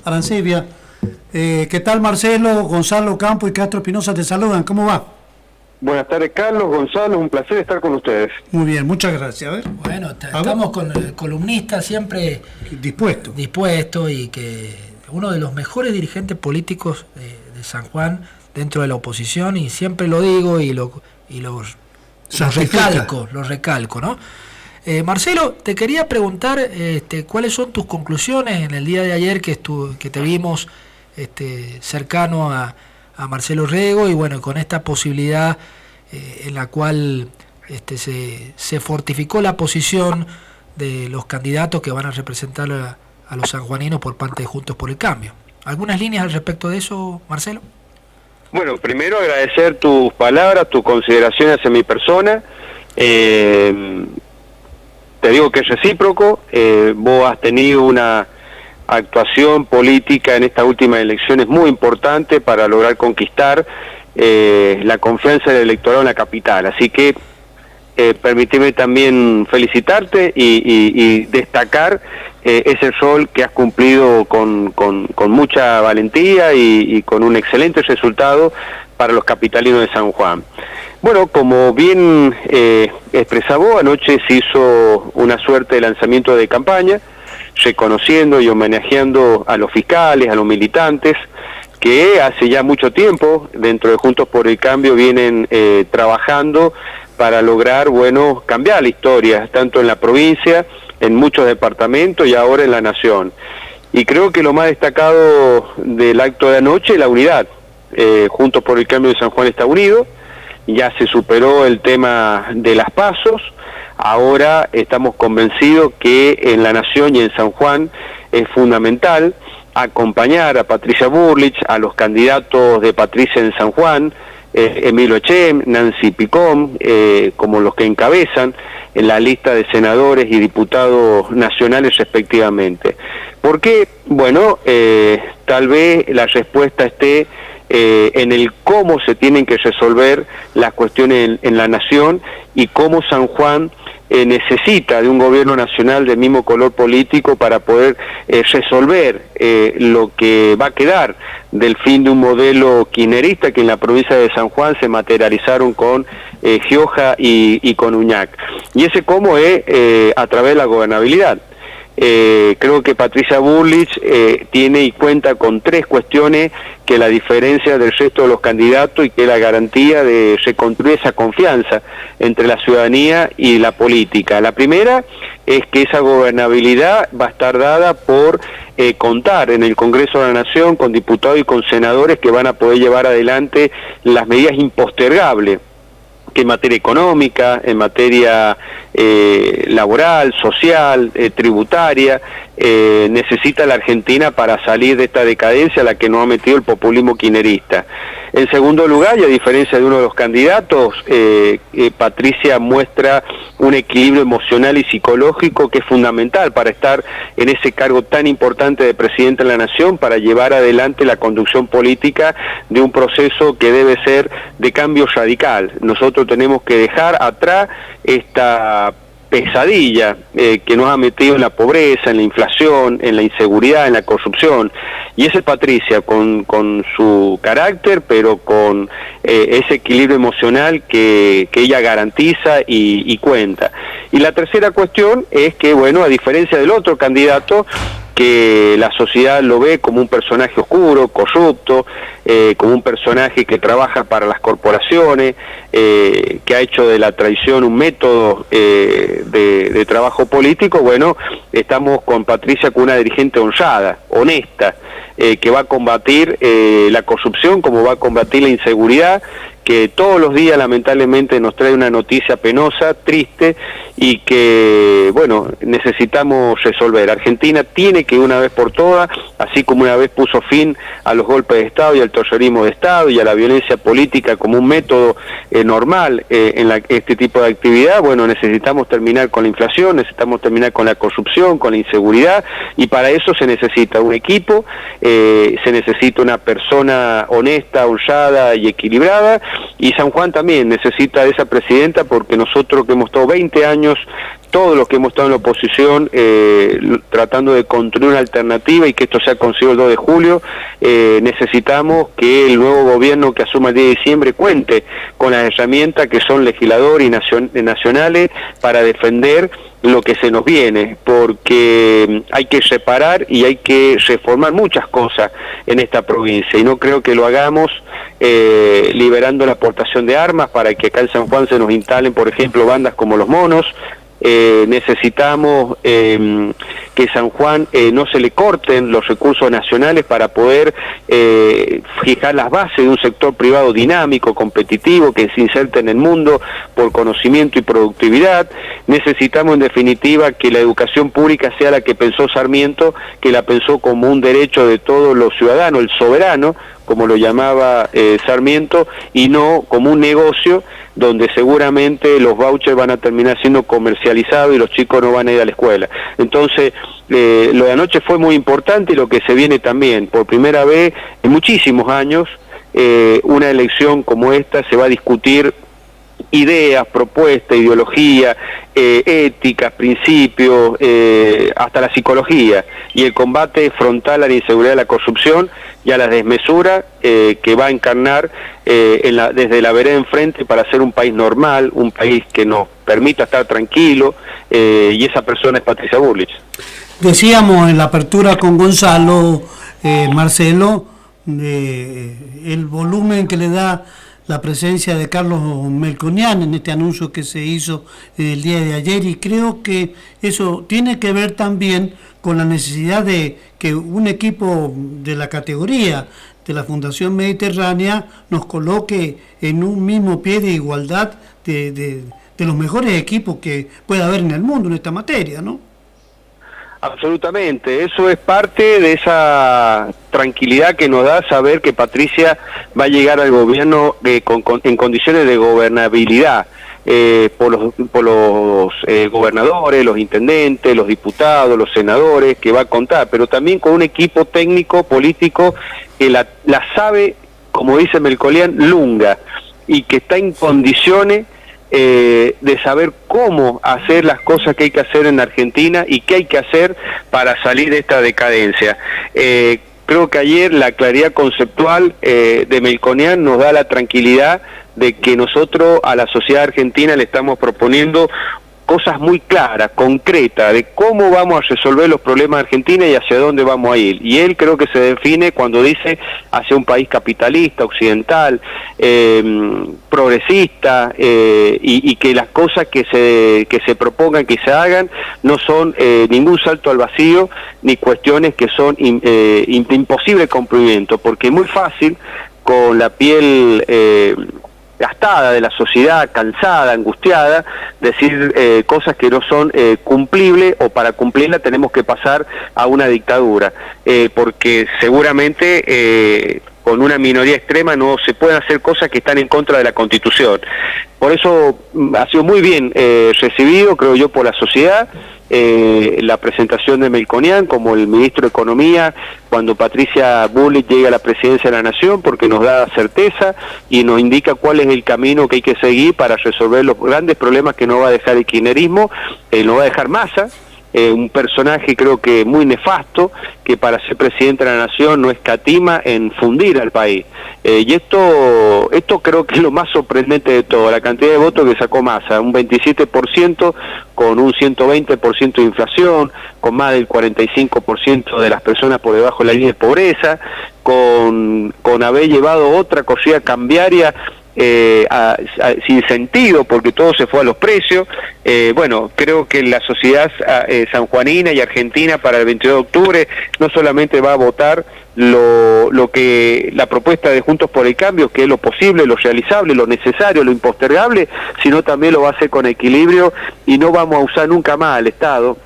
Arancibia. ¿Qué tal, Marcelo? Gonzalo Campo y Castro Espinosa te saludan. ¿Cómo va? Buenas tardes, Carlos, Gonzalo, un placer estar con ustedes. Muy bien, muchas gracias. A ver. Bueno, estamos con el columnista siempre dispuesto y que uno de los mejores dirigentes políticos de San Juan dentro de la oposición, y siempre lo digo y lo recalco, ¿no? Marcelo, te quería preguntar cuáles son tus conclusiones en el día de ayer que te vimos cercano a Marcelo Rego, y bueno, con esta posibilidad en la cual se fortificó la posición de los candidatos que van a representar a los sanjuaninos por parte de Juntos por el Cambio. ¿Algunas líneas al respecto de eso, Marcelo? Bueno, primero agradecer tus palabras, tus consideraciones hacia mi persona. Te digo que es recíproco. Vos has tenido una actuación política en estas últimas elecciones muy importante para lograr conquistar la confianza del electorado en la capital. Así que permíteme también felicitarte y destacar ese rol que has cumplido con mucha valentía y con un excelente resultado para los capitalinos de San Juan. Bueno, como bien expresaba, anoche se hizo una suerte de lanzamiento de campaña, reconociendo y homenajeando a los fiscales, a los militantes, que hace ya mucho tiempo, dentro de Juntos por el Cambio, vienen trabajando para lograr, bueno, cambiar la historia, tanto en la provincia, en muchos departamentos y ahora en la nación. Y creo que lo más destacado del acto de anoche es la unidad. Juntos por el Cambio de San Juan está unido, ya se superó el tema de las pasos. Ahora estamos convencidos que en la Nación y en San Juan es fundamental acompañar a Patricia Bullrich, a los candidatos de Patricia en San Juan, Emilio Echem, Nancy Picón, como los que encabezan en la lista de senadores y diputados nacionales respectivamente. ¿Por qué? Bueno, tal vez la respuesta esté en el cómo se tienen que resolver las cuestiones en la nación y cómo San Juan necesita de un gobierno nacional del mismo color político para poder resolver lo que va a quedar del fin de un modelo kirchnerista que en la provincia de San Juan se materializaron con Gioja y con Uñac. Y ese cómo es a través de la gobernabilidad. Creo que Patricia Bullrich tiene y cuenta con tres cuestiones que la diferencia del resto de los candidatos y que es la garantía de reconstruir esa confianza entre la ciudadanía y la política. La primera es que esa gobernabilidad va a estar dada por contar en el Congreso de la Nación con diputados y con senadores que van a poder llevar adelante las medidas impostergables que en materia económica, en materia laboral, social, tributaria, necesita la Argentina para salir de esta decadencia a la que nos ha metido el populismo kirchnerista. En segundo lugar, y a diferencia de uno de los candidatos, Patricia muestra un equilibrio emocional y psicológico que es fundamental para estar en ese cargo tan importante de presidente de la Nación, para llevar adelante la conducción política de un proceso que debe ser de cambio radical. Nosotros tenemos que dejar atrás esta pesadilla que nos ha metido en la pobreza, en la inflación, en la inseguridad, en la corrupción. Y esa es Patricia, con su carácter, pero con ese equilibrio emocional que ella garantiza y cuenta. Y la tercera cuestión es que, bueno, a diferencia del otro candidato, que la sociedad lo ve como un personaje oscuro, corrupto, como un personaje que trabaja para las corporaciones, que ha hecho de la traición un método de trabajo político. Bueno, estamos con Patricia, con una dirigente honrada, honesta, que va a combatir la corrupción, como va a combatir la inseguridad, que todos los días lamentablemente nos trae una noticia penosa, triste, y que, bueno, necesitamos resolver. Argentina tiene que una vez por todas, así como una vez puso fin a los golpes de Estado y al terrorismo de Estado y a la violencia política como un método normal en este tipo de actividad, bueno, necesitamos terminar con la inflación, necesitamos terminar con la corrupción, con la inseguridad, y para eso se necesita un equipo, se necesita una persona honesta, honrada y equilibrada, y San Juan también necesita de esa presidenta, porque nosotros que hemos estado 20 años todos los que hemos estado en la oposición tratando de construir una alternativa y que esto sea conseguido el 2 de julio, necesitamos que el nuevo gobierno que asuma el 10 de diciembre cuente con las herramientas que son legisladores y nacionales para defender lo que se nos viene, porque hay que separar y hay que reformar muchas cosas en esta provincia, y no creo que lo hagamos liberando la aportación de armas para que acá en San Juan se nos instalen, por ejemplo, bandas como Los Monos. Necesitamos que San Juan no se le corten los recursos nacionales para poder fijar las bases de un sector privado dinámico, competitivo, que se inserte en el mundo por conocimiento y productividad. Necesitamos en definitiva que la educación pública sea la que pensó Sarmiento, que la pensó como un derecho de todos los ciudadanos, el soberano, como lo llamaba Sarmiento, y no como un negocio donde seguramente los vouchers van a terminar siendo comercializados y los chicos no van a ir a la escuela. Entonces, lo de anoche fue muy importante, y lo que se viene también, por primera vez en muchísimos años, una elección como esta se va a discutir ideas, propuestas, ideología, éticas, principios, hasta la psicología, y el combate frontal a la inseguridad, a la corrupción y a la desmesura que va a encarnar desde la vereda enfrente para ser un país normal, un país que nos permita estar tranquilo, y esa persona es Patricia Bullrich. Decíamos en la apertura con Gonzalo, Marcelo, el volumen que le da la presencia de Carlos Melconian en este anuncio que se hizo el día de ayer, y creo que eso tiene que ver también con la necesidad de que un equipo de la categoría de la Fundación Mediterránea nos coloque en un mismo pie de igualdad de los mejores equipos que pueda haber en el mundo en esta materia, ¿no? Absolutamente, eso es parte de esa tranquilidad que nos da saber que Patricia va a llegar al gobierno en condiciones de gobernabilidad, por los gobernadores, los intendentes, los diputados, los senadores, que va a contar, pero también con un equipo técnico, político, que la sabe, como dice Melconian, lunga, y que está en condiciones de saber cómo hacer las cosas que hay que hacer en Argentina y qué hay que hacer para salir de esta decadencia. Creo que ayer la claridad conceptual de Melconian nos da la tranquilidad de que nosotros a la sociedad argentina le estamos proponiendo cosas muy claras, concretas, de cómo vamos a resolver los problemas de Argentina y hacia dónde vamos a ir. Y él creo que se define cuando dice hacia un país capitalista, occidental, progresista, y que las cosas que se propongan, que se hagan, no son ningún salto al vacío, ni cuestiones que son imposible cumplimiento, porque es muy fácil, con la piel gastada de la sociedad, cansada, angustiada, decir cosas que no son cumplibles, o para cumplirla tenemos que pasar a una dictadura, porque seguramente con una minoría extrema no se pueden hacer cosas que están en contra de la Constitución. Por eso ha sido muy bien recibido, creo yo, por la sociedad, la presentación de Melconian como el ministro de Economía cuando Patricia Bullrich llega a la presidencia de la Nación, porque nos da certeza y nos indica cuál es el camino que hay que seguir para resolver los grandes problemas que nos va a dejar el kirchnerismo, nos va a dejar Massa, un personaje creo que muy nefasto, que para ser presidente de la Nación no escatima en fundir al país. Y esto creo que es lo más sorprendente de todo, la cantidad de votos que sacó Massa, un 27% con un 120% de inflación, con más del 45% de las personas por debajo de la línea de pobreza, con haber llevado otra corrida cambiaria sin sentido, porque todo se fue a los precios. Bueno, creo que la sociedad sanjuanina y argentina para el 22 de octubre no solamente va a votar lo que la propuesta de Juntos por el Cambio, que es lo posible, lo realizable, lo necesario, lo impostergable, sino también lo va a hacer con equilibrio, y no vamos a usar nunca más al Estado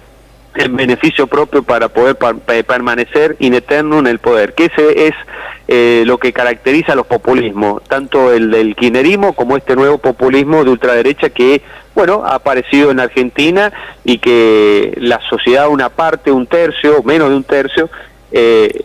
en beneficio propio para poder permanecer in eterno en el poder, que ese es lo que caracteriza a los populismos, tanto el del kirchnerismo como este nuevo populismo de ultraderecha que, bueno, ha aparecido en Argentina, y que la sociedad, una parte, un tercio, menos de un tercio,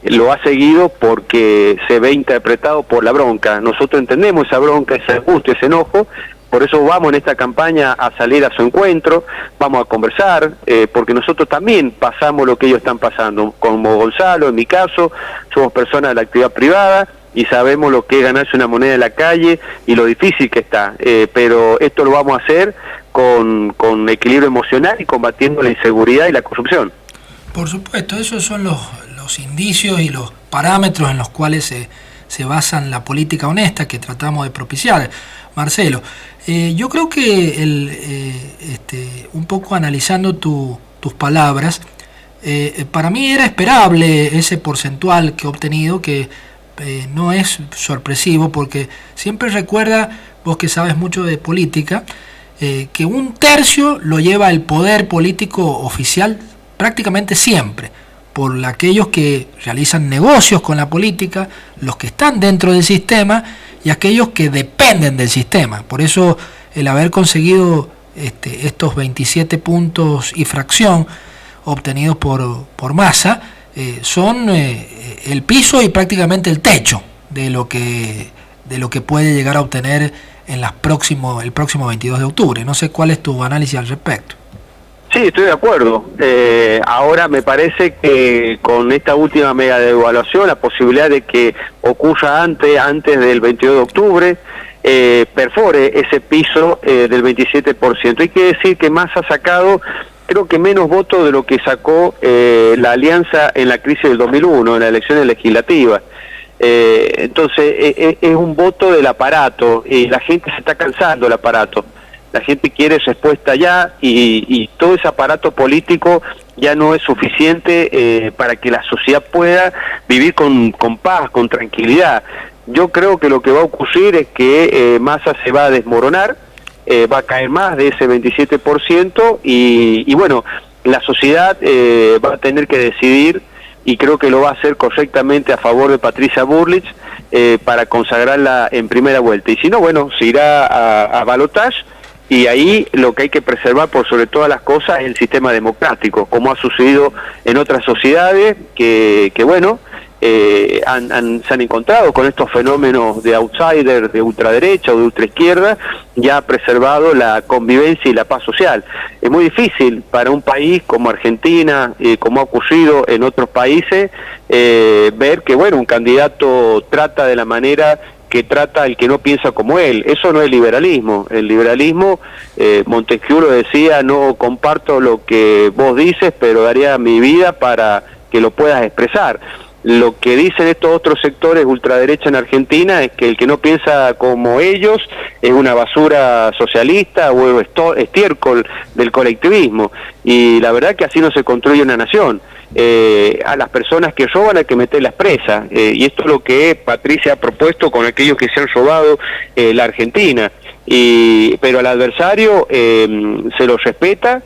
lo ha seguido porque se ve interpretado por la bronca. Nosotros entendemos esa bronca, esa angustia, ese enojo, Por eso vamos en esta campaña a salir a su encuentro, vamos a conversar, porque nosotros también pasamos lo que ellos están pasando. Como Gonzalo, en mi caso, somos personas de la actividad privada y sabemos lo que es ganarse una moneda en la calle y lo difícil que está. Pero esto lo vamos a hacer con equilibrio emocional y combatiendo la inseguridad y la corrupción. Por supuesto, esos son los indicios y los parámetros en los cuales se basa la política honesta que tratamos de propiciar. Marcelo, yo creo que un poco analizando tus palabras, para mí era esperable ese porcentual que he obtenido, que no es sorpresivo, porque siempre recuerda, vos que sabes mucho de política, que 1/3 lo lleva el poder político oficial prácticamente siempre, por aquellos que realizan negocios con la política, los que están dentro del sistema y aquellos que dependen del sistema. Por eso el haber conseguido estos 27 puntos y fracción obtenidos por Massa son el piso y prácticamente el techo de lo que puede llegar a obtener en el próximo 22 de octubre. No sé cuál es tu análisis al respecto. Sí, estoy de acuerdo. Ahora me parece que con esta última mega devaluación, la posibilidad de que ocurra antes del 22 de octubre, perfore ese piso del 27%. Hay que decir que Massa ha sacado, creo que menos votos de lo que sacó la Alianza en la crisis del 2001, en las elecciones legislativas. Entonces, es un voto del aparato, y la gente se está cansando del aparato. La gente quiere respuesta ya y todo ese aparato político ya no es suficiente para que la sociedad pueda vivir con paz, con tranquilidad. Yo creo que lo que va a ocurrir es que Massa se va a desmoronar, va a caer más de ese 27% y bueno, la sociedad va a tener que decidir, y creo que lo va a hacer correctamente a favor de Patricia Bullrich para consagrarla en primera vuelta. Y si no, bueno, se irá a balotaje. Y ahí lo que hay que preservar por sobre todas las cosas es el sistema democrático, como ha sucedido en otras sociedades que bueno, se han encontrado con estos fenómenos de outsider, de ultraderecha o de ultraizquierda, ya ha preservado la convivencia y la paz social. Es muy difícil para un país como Argentina, como ha ocurrido en otros países, ver que bueno, un candidato trata de la manera que trata el que no piensa como él. Eso no es liberalismo. El liberalismo, Montesquieu lo decía, no comparto lo que vos dices, pero daría mi vida para que lo puedas expresar. Lo que dicen estos otros sectores ultraderecha en Argentina es que el que no piensa como ellos es una basura socialista o estiércol del colectivismo. Y la verdad que así no se construye una nación. A las personas que roban hay que meterlas presas, y esto es lo que Patricia ha propuesto con aquellos que se han robado la Argentina, pero al adversario se lo respeta,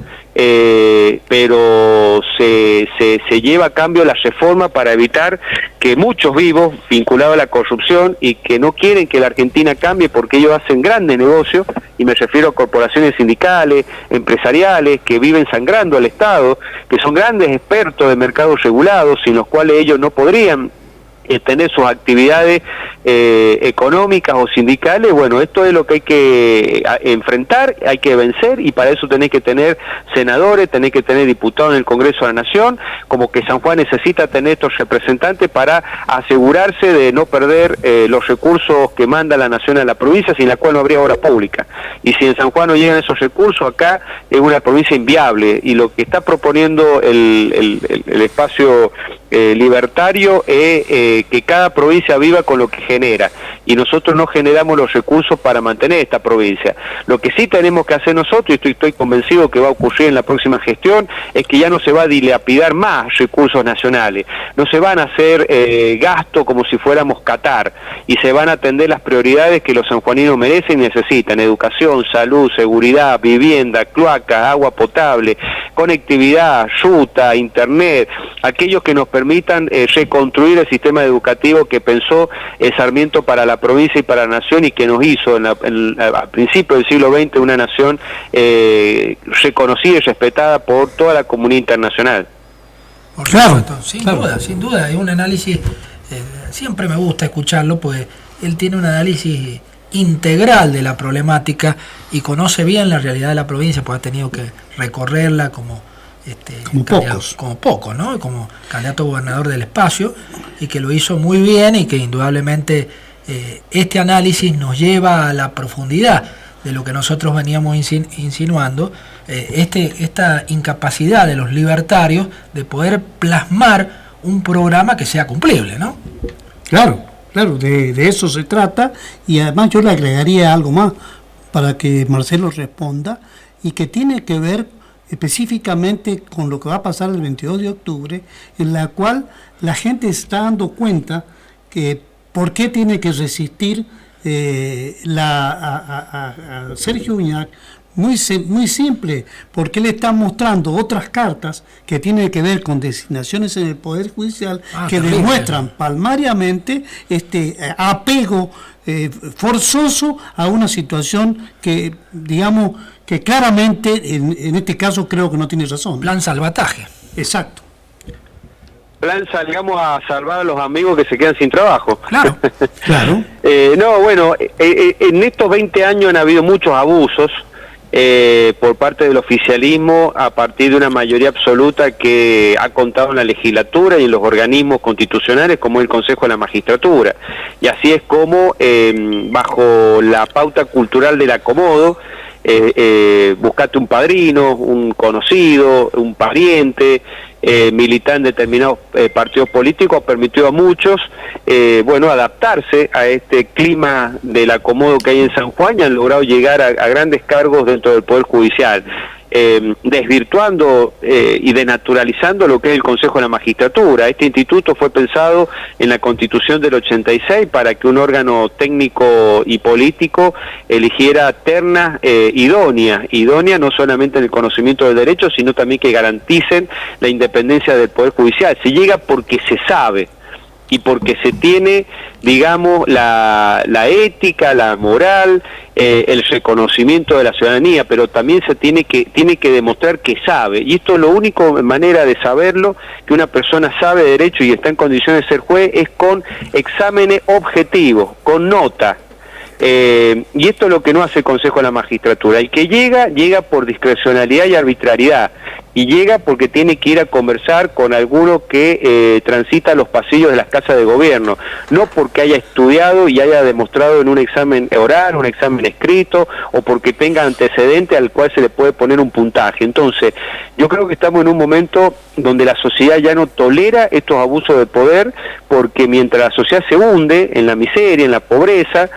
pero se lleva a cambio la reforma para evitar que muchos vivos vinculados a la corrupción y que no quieren que la Argentina cambie porque ellos hacen grandes negocios, y me refiero a corporaciones sindicales, empresariales, que viven sangrando al Estado, que son grandes expertos de mercados regulados, sin los cuales ellos no podrían tener sus actividades económicas o sindicales. Bueno, esto es lo que hay que enfrentar, hay que vencer, y para eso tenés que tener senadores, tenés que tener diputados en el Congreso de la Nación, como que San Juan necesita tener estos representantes para asegurarse de no perder los recursos que manda la Nación a la provincia, sin la cual no habría obra pública. Y si en San Juan no llegan esos recursos, acá es una provincia inviable, y lo que está proponiendo el espacio libertario es que cada provincia viva con lo que genera, y nosotros no generamos los recursos para mantener esta provincia. Lo que sí tenemos que hacer nosotros, y estoy convencido que va a ocurrir en la próxima gestión, es que ya no se va a dilapidar más recursos nacionales, no se van a hacer gastos como si fuéramos Qatar, y se van a atender las prioridades que los sanjuaninos merecen y necesitan: educación, salud, seguridad, vivienda, cloaca, agua potable, conectividad, ruta, internet, aquellos que nos permitan reconstruir el sistema educativo que pensó Sarmiento para la provincia y para la nación, y que nos hizo a principios del siglo XX una nación reconocida y respetada por toda la comunidad internacional. Por supuesto, sin duda, es un análisis, siempre me gusta escucharlo, pues él tiene un análisis integral de la problemática y conoce bien la realidad de la provincia, pues ha tenido que recorrerla como poco, ¿no? Como candidato a gobernador del espacio, y que lo hizo muy bien, y que indudablemente este análisis nos lleva a la profundidad de lo que nosotros veníamos insinuando, esta incapacidad de los libertarios de poder plasmar un programa que sea cumplible, ¿no? Claro, de eso se trata, y además yo le agregaría algo más para que Marcelo responda, y que tiene que ver específicamente con lo que va a pasar el 22 de octubre, en la cual la gente está dando cuenta que por qué tiene que resistir a Sergio Uñac. Muy simple, porque le está mostrando otras cartas que tienen que ver con designaciones en el Poder Judicial que demuestran palmariamente apego forzoso a una situación que, digamos, que claramente en este caso creo que no tiene razón. Plan salvataje. Exacto. Plan, salgamos a salvar a los amigos que se quedan sin trabajo. Claro. Claro. No, bueno, en estos 20 años han habido muchos abusos por parte del oficialismo a partir de una mayoría absoluta que ha contado en la legislatura y en los organismos constitucionales como el Consejo de la Magistratura. Y así es como, bajo la pauta cultural del acomodo, buscate un padrino, un conocido, un pariente, militar en determinados partidos políticos, ha permitido a muchos adaptarse a este clima del acomodo que hay en San Juan, y han logrado llegar a grandes cargos dentro del Poder Judicial, desvirtuando y denaturalizando lo que es el Consejo de la Magistratura. Este instituto fue pensado en la Constitución del 86 para que un órgano técnico y político eligiera ternas idóneas no solamente en el conocimiento del derecho, sino también que garanticen la independencia del Poder Judicial. Se llega porque se sabe y porque se tiene, digamos, la ética, la moral, el reconocimiento de la ciudadanía, pero también se tiene que demostrar que sabe, y esto es lo único manera de saberlo, que una persona sabe derecho y está en condiciones de ser juez, es con exámenes objetivos, con nota. Y esto es lo que no hace el Consejo de la Magistratura. El que llega por discrecionalidad y arbitrariedad, y llega porque tiene que ir a conversar con alguno que transita los pasillos de las casas de gobierno, no porque haya estudiado y haya demostrado en un examen oral, un examen escrito, o porque tenga antecedente al cual se le puede poner un puntaje. Entonces, yo creo que estamos en un momento donde la sociedad ya no tolera estos abusos de poder, porque mientras la sociedad se hunde en la miseria, en la pobreza,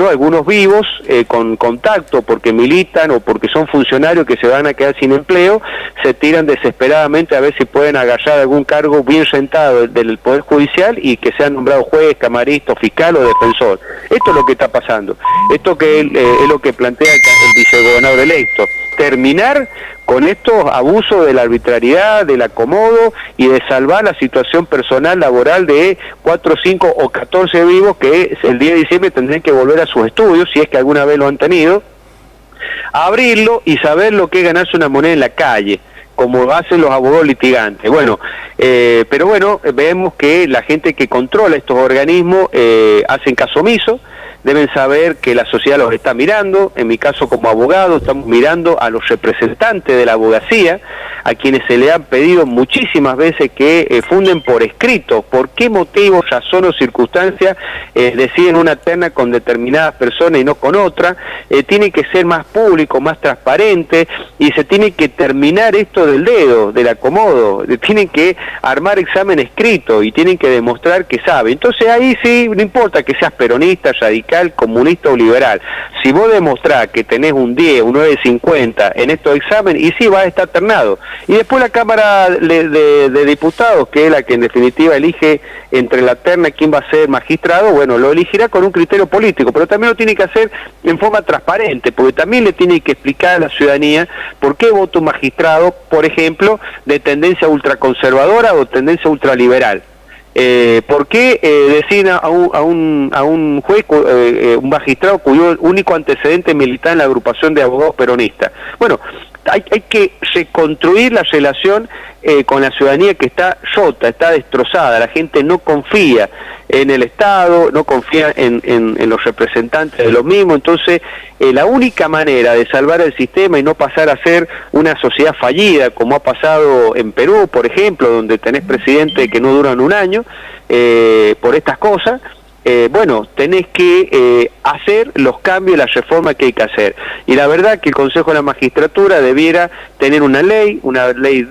algunos vivos con contacto porque militan o porque son funcionarios que se van a quedar sin empleo, se tiran desesperadamente a ver si pueden agarrar algún cargo bien sentado del Poder Judicial y que sean nombrados juez, camarista, fiscal o defensor. Esto es lo que está pasando. Esto que es lo que plantea el vicegobernador electo. Terminar con estos abusos de la arbitrariedad, del acomodo y de salvar la situación personal laboral de 4, 5 o 14 vivos que el día de diciembre tendrán que volver a sus estudios, si es que alguna vez lo han tenido, a abrirlo y saber lo que es ganarse una moneda en la calle, como hacen los abogados litigantes. Pero vemos que la gente que controla estos organismos hacen caso omiso. Deben saber que la sociedad los está mirando. En mi caso, como abogado, estamos mirando a los representantes de la abogacía, a quienes se le han pedido muchísimas veces que funden por escrito por qué motivo, razón o circunstancia deciden una terna con determinadas personas y no con otra. Tiene que ser más público, más transparente, y se tiene que terminar esto del dedo, del acomodo. Tienen que armar examen escrito y tienen que demostrar que saben. Entonces ahí sí, no importa que seas peronista, radical, comunista o liberal. Si vos demostrás que tenés un 10, un 9.50 en estos exámenes, y sí, vas a estar ternado. Y después la Cámara de Diputados, que es la que en definitiva elige entre la terna quién va a ser magistrado, lo elegirá con un criterio político, pero también lo tiene que hacer en forma transparente, porque también le tiene que explicar a la ciudadanía por qué vota un magistrado, por ejemplo, de tendencia ultraconservadora o tendencia ultraliberal. ¿Por qué designa a un juez, un magistrado cuyo único antecedente militar en la agrupación de abogados peronistas? hay que reconstruir la relación con la ciudadanía que está rota, está destrozada. La gente no confía en el Estado, no confía en los representantes de los mismos. Entonces, la única manera de salvar el sistema y no pasar a ser una sociedad fallida, como ha pasado en Perú, por ejemplo, donde tenés presidentes que no duran un año por estas cosas, bueno, tenés que hacer los cambios, las reformas que hay que hacer. Y la verdad que el Consejo de la Magistratura debiera tener una ley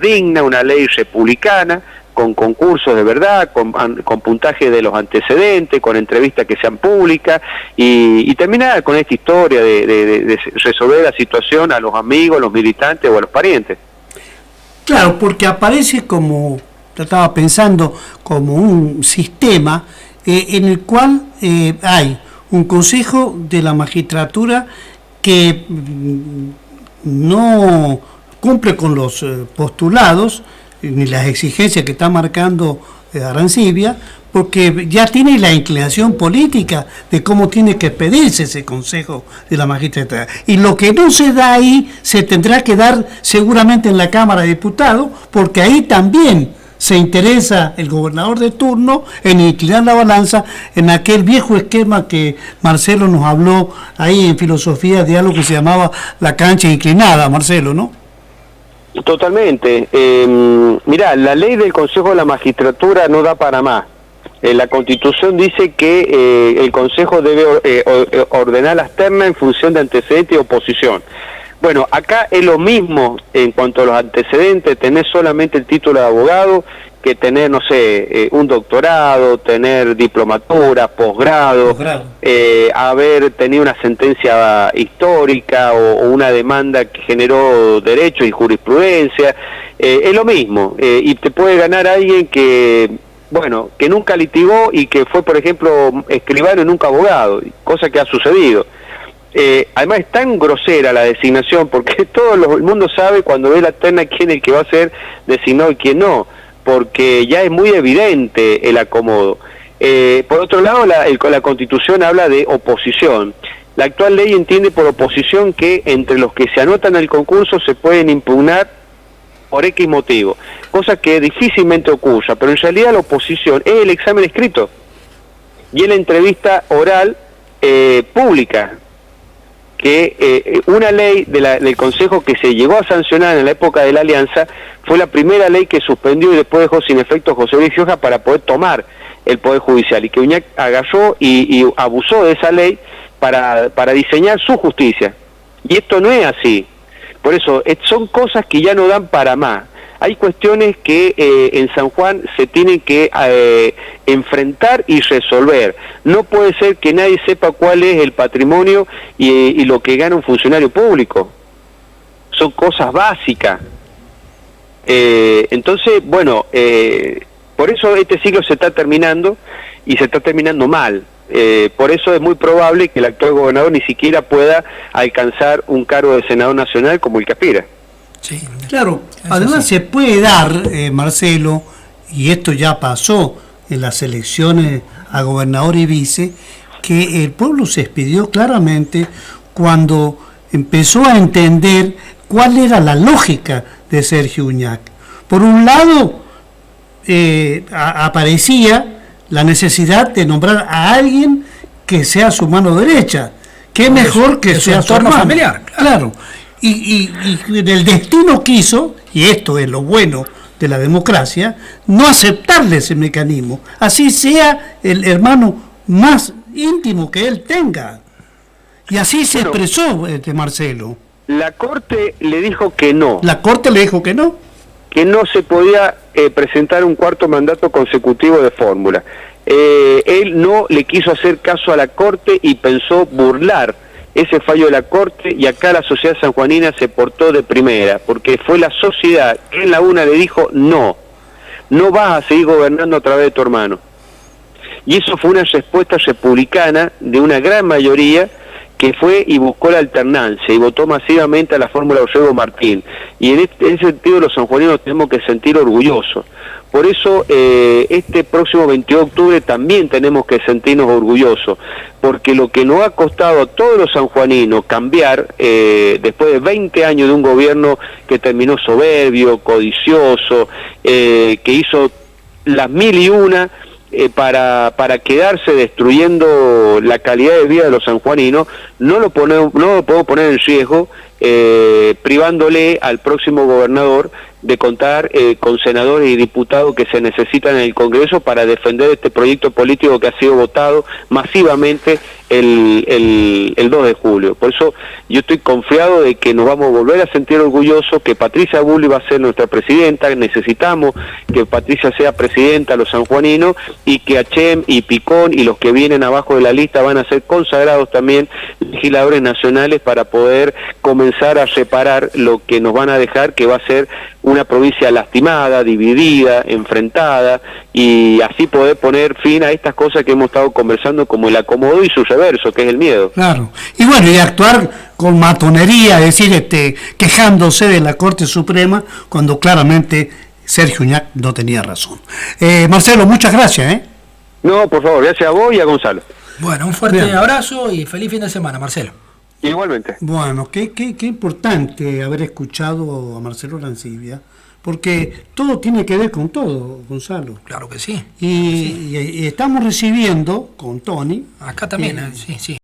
digna, una ley republicana, con concursos de verdad, con puntaje de los antecedentes, con entrevistas que sean públicas, y terminar con esta historia de resolver la situación a los amigos, a los militantes o a los parientes. Claro, porque aparece como, estaba pensando, como un sistema en el cual hay un Consejo de la Magistratura que no cumple con los postulados ni las exigencias que está marcando Arancibia, porque ya tiene la inclinación política de cómo tiene que pedirse ese Consejo de la Magistratura. Y lo que no se da ahí se tendrá que dar seguramente en la Cámara de Diputados, porque ahí también se interesa el gobernador de turno en inclinar la balanza en aquel viejo esquema que Marcelo nos habló ahí en filosofía de algo que se llamaba la cancha inclinada, Marcelo, ¿no? Totalmente. Mirá, la ley del Consejo de la Magistratura no da para más. La Constitución dice que el Consejo debe ordenar las ternas en función de antecedentes y oposición. Bueno, acá es lo mismo en cuanto a los antecedentes, tener solamente el título de abogado, que tener, no sé, un doctorado, tener diplomatura, posgrado, haber tenido una sentencia histórica o una demanda que generó derecho y jurisprudencia, es lo mismo, y te puede ganar alguien que, bueno, que nunca litigó y que fue, por ejemplo, escribano y nunca abogado, cosa que ha sucedido. Además es tan grosera la designación, porque el mundo sabe cuando ve la terna quién es el que va a ser designado y quién no, porque ya es muy evidente el acomodo. Por otro lado, la Constitución habla de oposición. La actual ley entiende por oposición que entre los que se anotan al concurso se pueden impugnar por X motivo, cosa que difícilmente ocurra, pero en realidad la oposición es el examen escrito y es la entrevista oral pública, que una ley del Consejo que se llegó a sancionar en la época de la Alianza fue la primera ley que suspendió y después dejó sin efecto José Luis Gioja para poder tomar el Poder Judicial, y que Uñac agarró y abusó de esa ley para diseñar su justicia. Y esto no es así. Por eso son cosas que ya no dan para más. Hay cuestiones que en San Juan se tienen que enfrentar y resolver. No puede ser que nadie sepa cuál es el patrimonio y lo que gana un funcionario público. Son cosas básicas. Entonces, bueno, por eso este siglo se está terminando y se está terminando mal. Por eso es muy probable que el actual gobernador ni siquiera pueda alcanzar un cargo de senador nacional como el que aspira. Sí, claro, además se puede dar, Marcelo, y esto ya pasó en las elecciones a gobernador y vice, que el pueblo se expidió claramente cuando empezó a entender cuál era la lógica de Sergio Uñac. Por un lado, aparecía la necesidad de nombrar a alguien que sea su mano derecha, que mejor que sea su hermano familiar. Claro. Y el destino quiso, y esto es lo bueno de la democracia, no aceptarle ese mecanismo, así sea el hermano más íntimo que él tenga. Y así se expresó Marcelo. La Corte le dijo que no. ¿La Corte le dijo que no? Que no se podía presentar un cuarto mandato consecutivo de fórmula. Él no le quiso hacer caso a la Corte y pensó burlar ese fallo de la Corte, y acá la sociedad sanjuanina se portó de primera, porque fue la sociedad que en la una le dijo no vas a seguir gobernando a través de tu hermano. Y eso fue una respuesta republicana de una gran mayoría que fue y buscó la alternancia y votó masivamente a la fórmula Eusebio Martín. Y en ese sentido los sanjuaninos tenemos que sentir orgullosos, Por eso este próximo 22 de octubre también tenemos que sentirnos orgullosos, porque lo que nos ha costado a todos los sanjuaninos cambiar, después de 20 años de un gobierno que terminó soberbio, codicioso, que hizo las mil y una para quedarse destruyendo la calidad de vida de los sanjuaninos, no lo podemos poner en riesgo, privándole al próximo gobernador de contar con senadores y diputados que se necesitan en el Congreso para defender este proyecto político que ha sido votado masivamente el 2 de julio. Por eso yo estoy confiado de que nos vamos a volver a sentir orgullosos, que Patricia Bullrich va a ser nuestra presidenta. Necesitamos que Patricia sea presidenta de los sanjuaninos, y que Achem y Picón y los que vienen abajo de la lista van a ser consagrados también legisladores nacionales para poder comenzar a reparar lo que nos van a dejar, que va a ser una provincia lastimada, dividida, enfrentada, y así poder poner fin a estas cosas que hemos estado conversando, como el acomodo y su reverso, que es el miedo. Claro, y bueno, y actuar con matonería, es decir, quejándose de la Corte Suprema, cuando claramente Sergio Uñac no tenía razón. Marcelo, muchas gracias. No, por favor, gracias a vos y a Gonzalo. Bueno, un fuerte abrazo y feliz fin de semana, Marcelo. Igualmente. Bueno, qué importante haber escuchado a Marcelo Arancibia, porque todo tiene que ver con todo, Gonzalo. Claro que sí. Y estamos recibiendo con Tony. Acá también, sí.